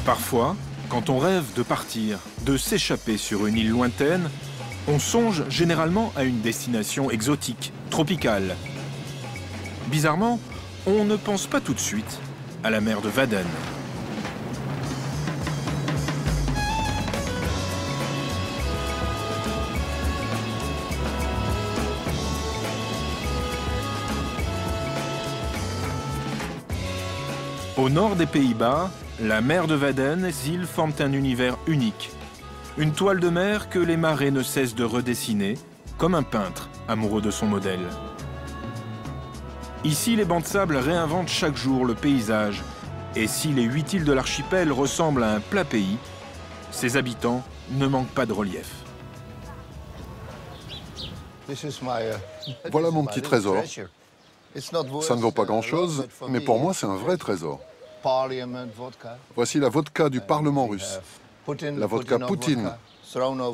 Parfois, quand on rêve de partir, de s'échapper sur une île lointaine, on songe généralement à une destination exotique, tropicale. Bizarrement, on ne pense pas tout de suite à la mer de Wadden. Au nord des Pays-Bas, la mer de Wadden et ses îles forment un univers unique. Une toile de mer que les marées ne cessent de redessiner, comme un peintre amoureux de son modèle. Ici, les bancs de sable réinventent chaque jour le paysage. Et si les 8 îles de l'archipel ressemblent à un plat pays, ses habitants ne manquent pas de relief. Voilà mon petit trésor. Ça ne vaut pas grand-chose, mais pour moi, c'est un vrai trésor. Voici la vodka du Parlement russe, la vodka Poutine.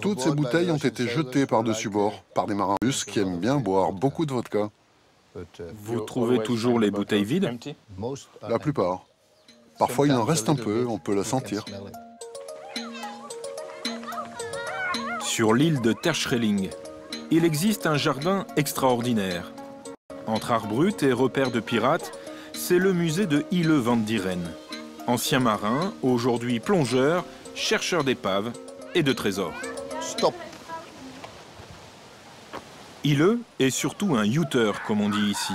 Toutes ces bouteilles ont été jetées par-dessus bord par des marins russes qui aiment bien boire beaucoup de vodka. Vous trouvez toujours les bouteilles vides? La plupart. Parfois, il en reste un peu, on peut la sentir. Sur l'île de Terschelling, il existe un jardin extraordinaire. Entre art brut et repères de pirates, c'est le musée de Hille van Dieren. Ancien marin, aujourd'hui plongeur, chercheur d'épaves et de trésors. Stop. Hille est surtout un youter, comme on dit ici.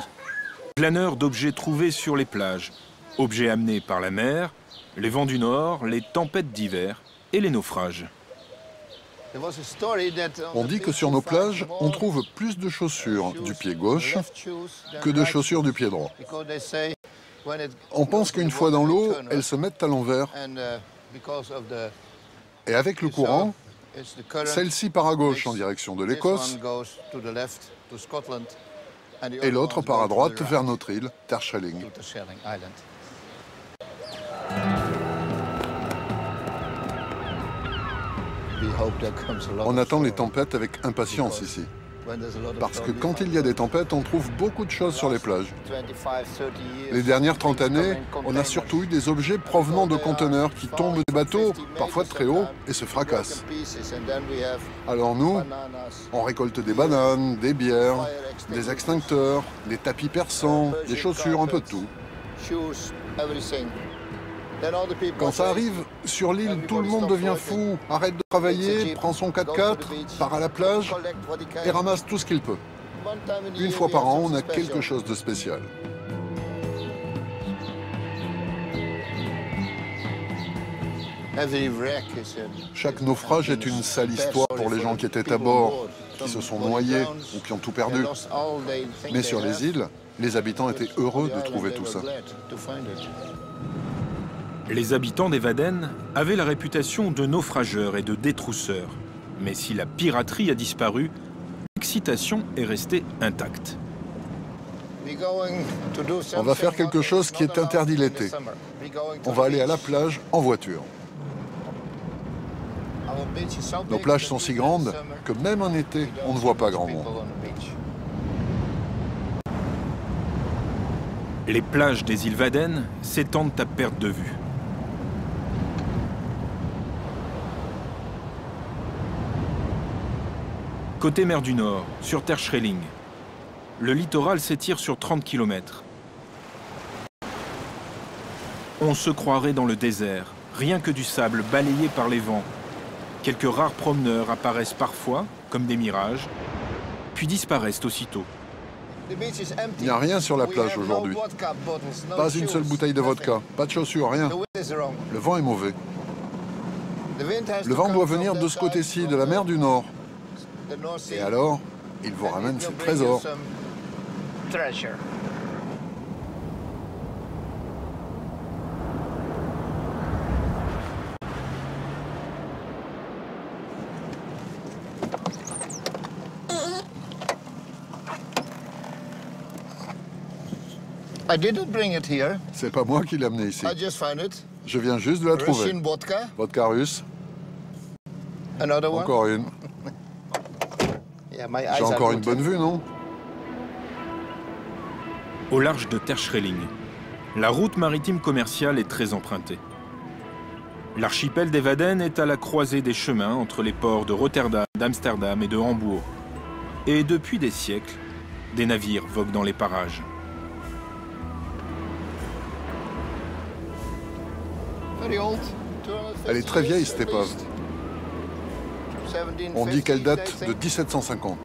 Glaneur d'objets trouvés sur les plages, objets amenés par la mer, les vents du nord, les tempêtes d'hiver et les naufrages. On dit que sur nos plages, on trouve plus de chaussures du pied gauche que de chaussures du pied droit. On pense qu'une fois dans l'eau, elles se mettent à l'envers. Et avec le courant, celle-ci part à gauche en direction de l'Écosse et l'autre part à droite vers notre île, Terschelling. On attend les tempêtes avec impatience ici. Parce que quand il y a des tempêtes, on trouve beaucoup de choses sur les plages. Les dernières 30 années, on a surtout eu des objets provenant de conteneurs qui tombent des bateaux, parfois très haut, et se fracassent. Alors nous, on récolte des bananes, des bières, des extincteurs, des tapis persans, des chaussures, un peu de tout. Quand ça arrive, sur l'île, tout le monde devient fou, arrête de travailler, prend son 4x4, part à la plage et ramasse tout ce qu'il peut. Une fois par an, on a quelque chose de spécial. Chaque naufrage est une sale histoire pour les gens qui étaient à bord, qui se sont noyés ou qui ont tout perdu. Mais sur les îles, les habitants étaient heureux de trouver tout ça. Les habitants des Wadden avaient la réputation de naufrageurs et de détrousseurs. Mais si la piraterie a disparu, l'excitation est restée intacte. On va faire quelque chose qui est interdit l'été. On va aller à la plage en voiture. Nos plages sont si grandes que même en été, on ne voit pas grand monde. Les plages des îles Wadden s'étendent à perte de vue. Côté mer du Nord, sur Terschelling, le littoral s'étire sur 30 km. On se croirait dans le désert, rien que du sable balayé par les vents. Quelques rares promeneurs apparaissent parfois, comme des mirages, puis disparaissent aussitôt. Il n'y a rien sur la plage aujourd'hui. Pas une seule bouteille de vodka, pas de chaussures, rien. Le vent est mauvais. Le vent doit venir de ce côté-ci, de la mer du Nord. Et alors, il vous ramène ses trésors. C'est pas moi qui l'ai amené ici. Je viens juste de la trouver. Vodka russe. Encore une. J'ai encore une bonne vue, non? Au large de Terschelling, la route maritime commerciale est très empruntée. L'archipel des Wadden est à la croisée des chemins entre les ports de Rotterdam, d'Amsterdam et de Hambourg. Et depuis des siècles, des navires voguent dans les parages. Elle est très vieille, cette épave. On dit qu'elle date de 1750.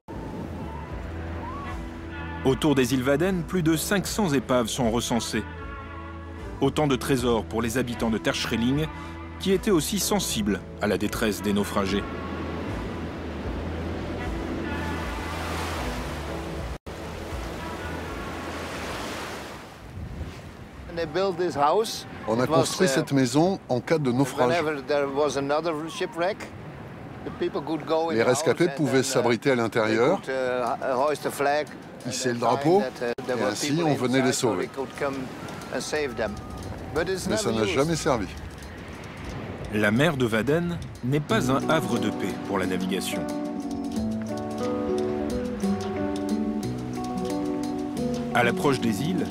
Autour des îles Wadden, plus de 500 épaves sont recensées. Autant de trésors pour les habitants de Terschelling, qui étaient aussi sensibles à la détresse des naufragés. On a construit cette maison en cas de naufrage. Les rescapés pouvaient s'abriter à l'intérieur, hisser le drapeau, et ainsi on venait les sauver. Mais ça n'a jamais servi. La mer de Wadden n'est pas un havre de paix pour la navigation. À l'approche des îles,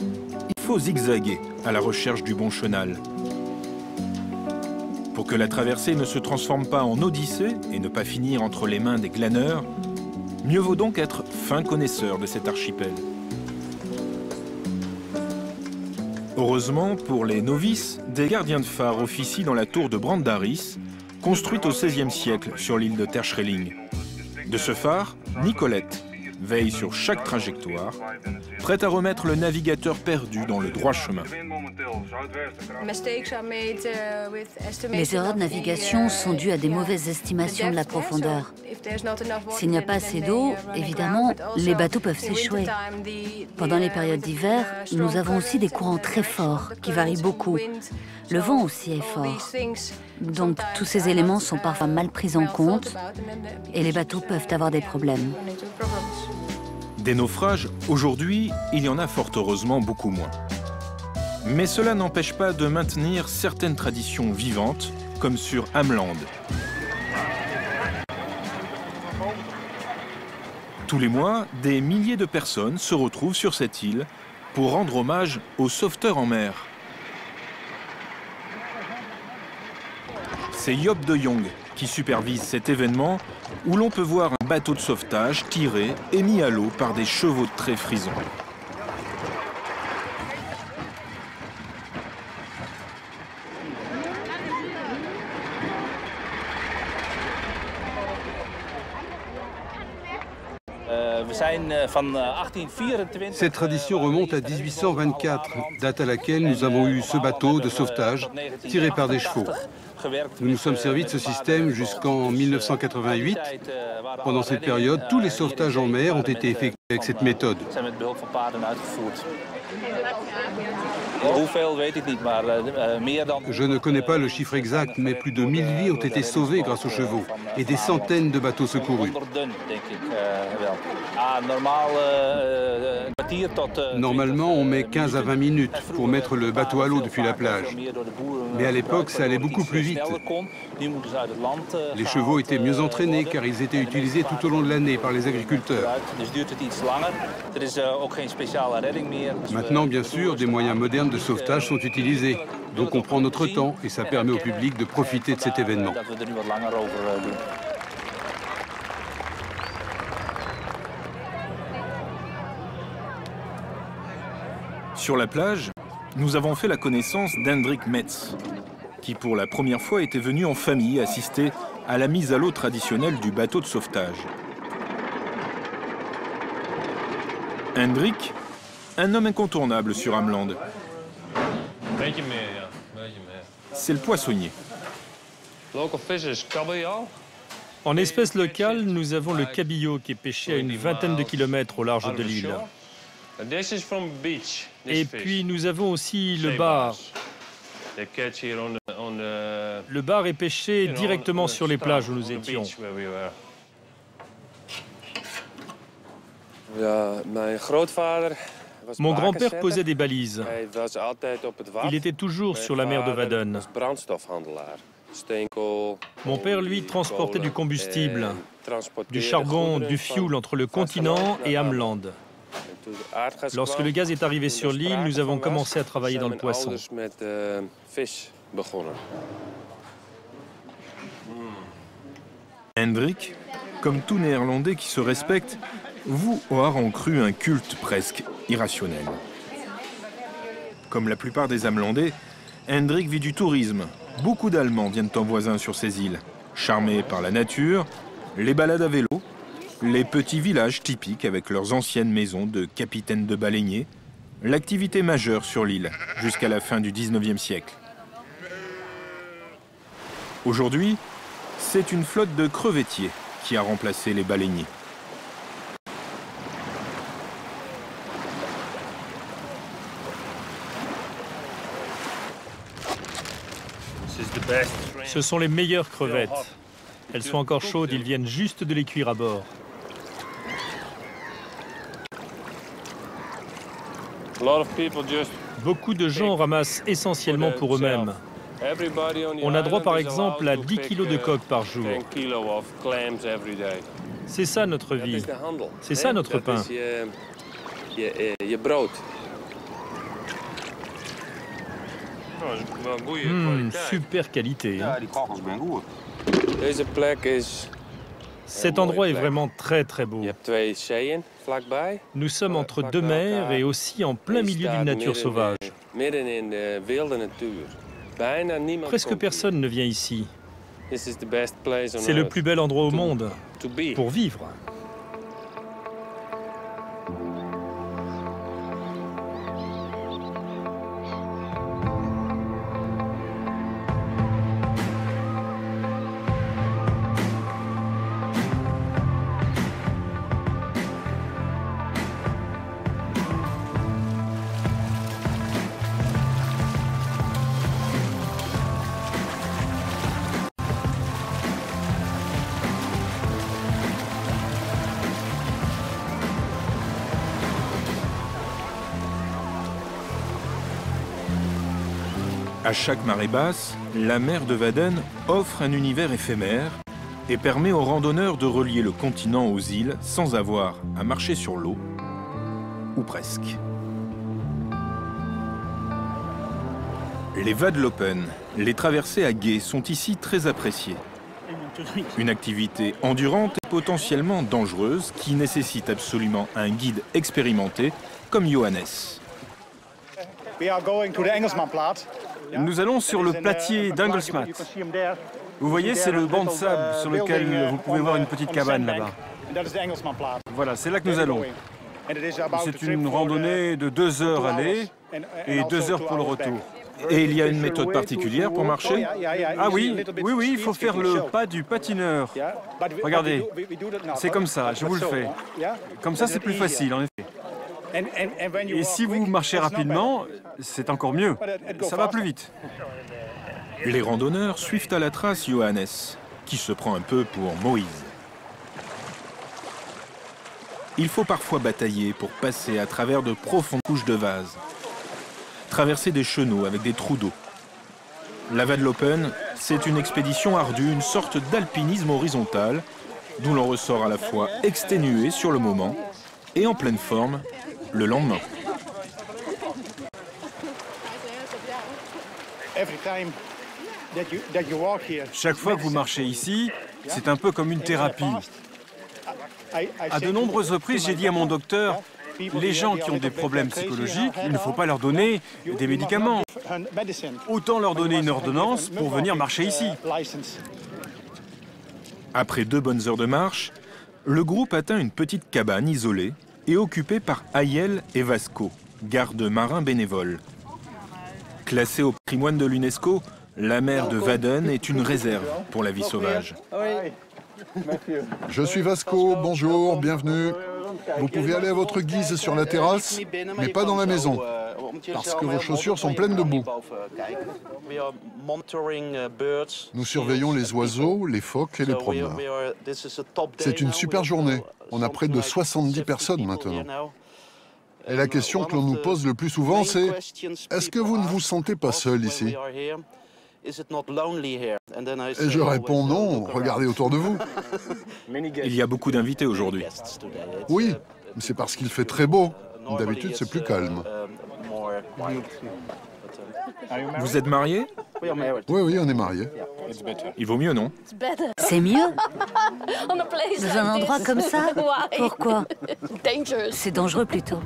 il faut zigzaguer à la recherche du bon chenal. Pour que la traversée ne se transforme pas en odyssée et ne pas finir entre les mains des glaneurs, mieux vaut donc être fin connaisseur de cet archipel. Heureusement, pour les novices, des gardiens de phare officient dans la tour de Brandaris, construite au XVIe siècle sur l'île de Terschelling. De ce phare, Nicolette veille sur chaque trajectoire, prête à remettre le navigateur perdu dans le droit chemin. Les erreurs de navigation sont dues à des mauvaises estimations de la profondeur. S'il n'y a pas assez d'eau, évidemment, les bateaux peuvent s'échouer. Pendant les périodes d'hiver, nous avons aussi des courants très forts qui varient beaucoup. Le vent aussi est fort. Donc tous ces éléments sont parfois mal pris en compte et les bateaux peuvent avoir des problèmes. Des naufrages, aujourd'hui, il y en a fort heureusement beaucoup moins. Mais cela n'empêche pas de maintenir certaines traditions vivantes, comme sur Ameland. Tous les mois, des milliers de personnes se retrouvent sur cette île pour rendre hommage aux sauveteurs en mer. C'est Job de Jong qui supervise cet événement où l'on peut voir un bateau de sauvetage tiré et mis à l'eau par des chevaux de trait frisants. Cette tradition remonte à 1824, date à laquelle nous avons eu ce bateau de sauvetage tiré par des chevaux. Nous nous sommes servis de ce système jusqu'en 1988. Pendant cette période, tous les sauvetages en mer ont été effectués avec cette méthode. Je ne connais pas le chiffre exact, mais plus de 1000 vies ont été sauvées grâce aux chevaux et des centaines de bateaux secourus. Normalement, on met 15 à 20 minutes pour mettre le bateau à l'eau depuis la plage. Mais à l'époque, ça allait beaucoup plus vite. Les chevaux étaient mieux entraînés car ils étaient utilisés tout au long de l'année par les agriculteurs. Maintenant, bien sûr, des moyens modernes de sauvetage sont utilisés. Donc on prend notre temps et ça permet au public de profiter de cet événement. Sur la plage, nous avons fait la connaissance d'Hendrik Metz, qui pour la première fois était venu en famille assister à la mise à l'eau traditionnelle du bateau de sauvetage. Hendrik, un homme incontournable sur Ameland. C'est le poissonnier. En espèces locales, nous avons le cabillaud qui est pêché à une vingtaine de kilomètres au large de l'île. Et puis nous avons aussi le bar. Le bar est pêché directement sur les plages où nous étions. Mon grand-père posait des balises. Il était toujours sur la mer de Wadden. Mon père, lui, transportait du combustible, du charbon, du fioul entre le continent et Ameland. Lorsque le gaz est arrivé sur l'île, nous avons commencé à travailler dans le poisson. Hendrik, comme tout Néerlandais qui se respecte, voue au hareng cru un culte presque irrationnel. Comme la plupart des Amelandais, Hendrik vit du tourisme. Beaucoup d'Allemands viennent en voisin sur ces îles, charmés par la nature, les balades à vélo, les petits villages typiques avec leurs anciennes maisons de capitaines de baleiniers, l'activité majeure sur l'île jusqu'à la fin du 19e siècle. Aujourd'hui, c'est une flotte de crevettiers qui a remplacé les baleiniers. Ce sont les meilleures crevettes. Elles sont encore chaudes, ils viennent juste de les cuire à bord. Beaucoup de gens ramassent essentiellement pour eux-mêmes. On a droit par exemple à 10 kilos de coques par jour. C'est ça notre vie. C'est ça notre pain. Super qualité. Hein. Cet endroit est vraiment très très beau. Nous sommes entre deux mers et aussi en plein milieu d'une nature sauvage. Presque personne ne vient ici. C'est le plus bel endroit au monde pour vivre. À chaque marée basse, la mer de Wadden offre un univers éphémère et permet aux randonneurs de relier le continent aux îles sans avoir à marcher sur l'eau, ou presque. Les Vadlopen, les traversées à gué, sont ici très appréciées. Une activité endurante et potentiellement dangereuse qui nécessite absolument un guide expérimenté comme Johannes. Nous allons sur le platier d'Engelsmaat. Vous voyez, c'est le banc de sable sur lequel vous pouvez voir une petite cabane là-bas. Voilà, c'est là que nous allons. C'est une randonnée de 2 heures aller et 2 heures pour le retour. Et il y a une méthode particulière pour marcher? Ah oui, il faut faire le pas du patineur. Regardez, c'est comme ça, je vous le fais. Comme ça, c'est plus facile, en effet. Et si vous marchez rapidement, c'est encore mieux. Ça va plus vite. Les randonneurs suivent à la trace Johannes, qui se prend un peu pour Moïse. Il faut parfois batailler pour passer à travers de profondes couches de vase, traverser des chenaux avec des trous d'eau. La Vadlopen, c'est une expédition ardue, une sorte d'alpinisme horizontal, d'où l'on ressort à la fois exténué sur le moment et en pleine forme le lendemain. Chaque fois que vous marchez ici, c'est un peu comme une thérapie. À de nombreuses reprises, j'ai dit à mon docteur, les gens qui ont des problèmes psychologiques, il ne faut pas leur donner des médicaments. Autant leur donner une ordonnance pour venir marcher ici. Après 2 bonnes heures de marche, le groupe atteint une petite cabane isolée et occupée par Ayel et Vasco, gardes marins bénévoles. Classée au patrimoine de l'UNESCO, la mer de Wadden est une réserve pour la vie sauvage. Je suis Vasco, bonjour, bienvenue. Vous pouvez aller à votre guise sur la terrasse, mais pas dans la maison, parce que vos chaussures sont pleines de boue. Nous surveillons les oiseaux, les phoques et les promeneurs. C'est une super journée. On a près de 70 personnes maintenant. Et la question que l'on nous pose le plus souvent, c'est « Est-ce que vous ne vous sentez pas seul ici ?» Et je réponds non, regardez autour de vous. Il y a beaucoup d'invités aujourd'hui. Oui, c'est parce qu'il fait très beau. D'habitude, c'est plus calme. Vous êtes marié? Oui, on est mariés. Il vaut mieux, non? C'est mieux? Dans un endroit comme ça? Pourquoi? C'est dangereux plutôt.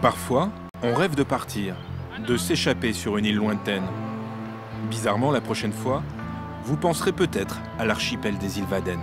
Parfois, on rêve de partir, de s'échapper sur une île lointaine. Bizarrement, la prochaine fois, vous penserez peut-être à l'archipel des îles Wadden.